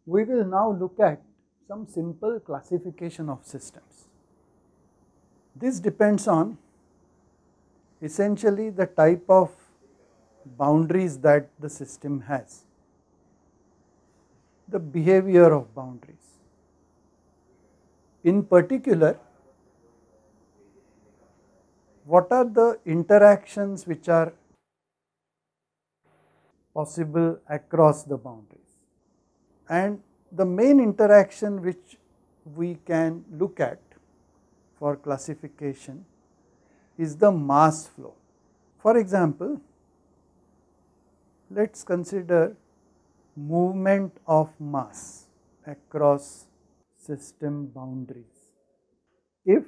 we will now look at some simple classification of systems. This depends on essentially the type of boundaries that the system has, the behavior of boundaries. In particular, what are the interactions which are possible across the boundaries? And the main interaction which we can look at for classification is the mass flow. For example, let us consider movement of mass across system boundaries. If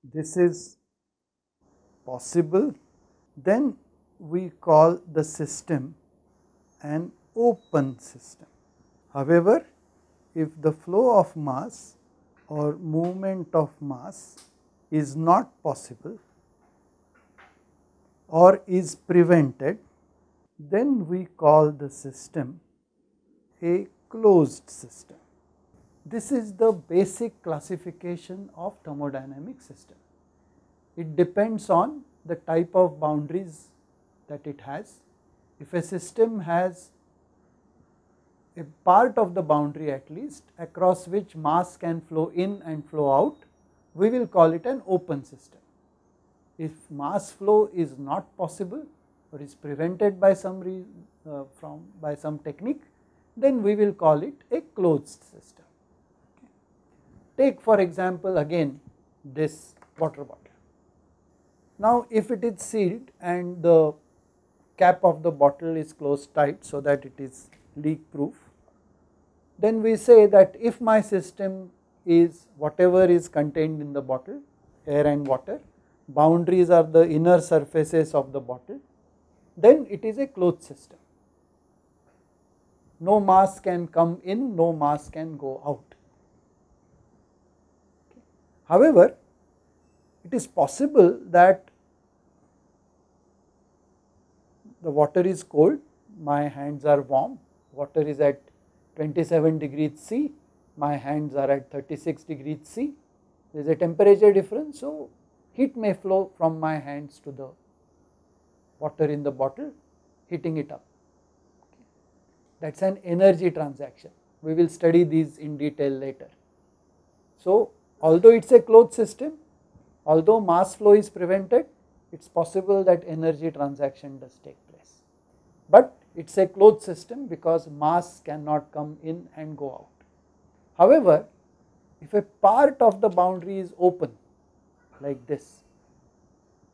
this is possible, then we call the system an open system. However, if the flow of mass or movement of mass is not possible or is prevented, then we call the system a closed system. This is the basic classification of thermodynamic system. It depends on the type of boundaries that it has. If a system has a part of the boundary at least across which mass can flow in and flow out, we will call it an open system. If mass flow is not possible or is prevented by some technique, then we will call it a closed system. Take for example again this water bottle. Now if it is sealed and the cap of the bottle is closed tight so that it is leak proof, then we say that if my system is whatever is contained in the bottle, air and water, boundaries are the inner surfaces of the bottle, then it is a closed system. No mass can come in, no mass can go out. However, it is possible that the water is cold, my hands are warm, water is at 27 degrees C, my hands are at 36 degrees C, there is a temperature difference, so heat may flow from my hands to the water in the bottle, heating it up. That is an energy transaction. We will study these in detail later. So, although it is a closed system, although mass flow is prevented, it is possible that energy transaction does take place. But it is a closed system because mass cannot come in and go out. However, if a part of the boundary is open like this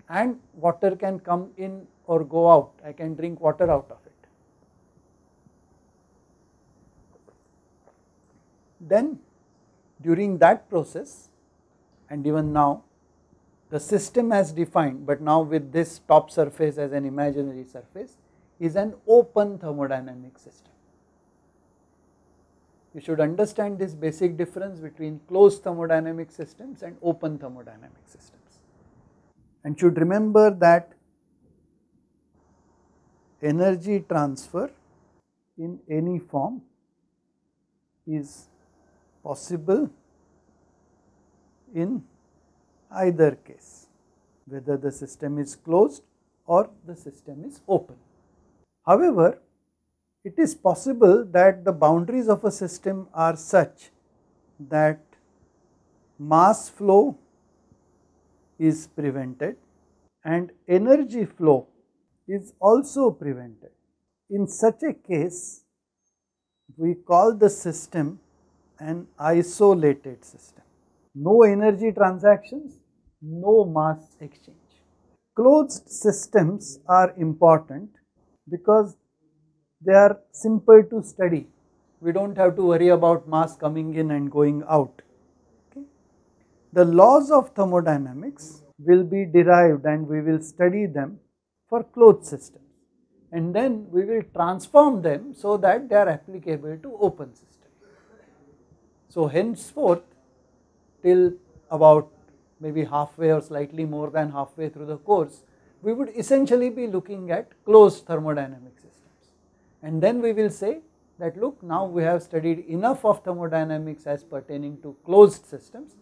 and water can come in or go out, I can drink water out of it, then during that process, and even now the system as defined, but now with this top surface as an imaginary surface, is an open thermodynamic system. You should understand this basic difference between closed thermodynamic systems and open thermodynamic systems, and should remember that energy transfer in any form is possible in either case, whether the system is closed or the system is open. However, it is possible that the boundaries of a system are such that mass flow is prevented and energy flow is also prevented. In such a case, we call the system an isolated system. No energy transactions, no mass exchange. Closed systems are important because they are simple to study. We do not have to worry about mass coming in and going out. Okay. The laws of thermodynamics will be derived and we will study them for closed systems, and then we will transform them so that they are applicable to open systems. So henceforth, till about maybe halfway or slightly more than halfway through the course, we would essentially be looking at closed thermodynamic systems, and then we will say that look, now we have studied enough of thermodynamics as pertaining to closed systems.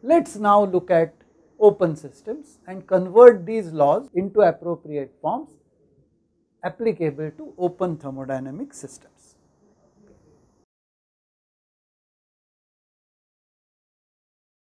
Let us now look at open systems and convert these laws into appropriate forms applicable to open thermodynamic systems.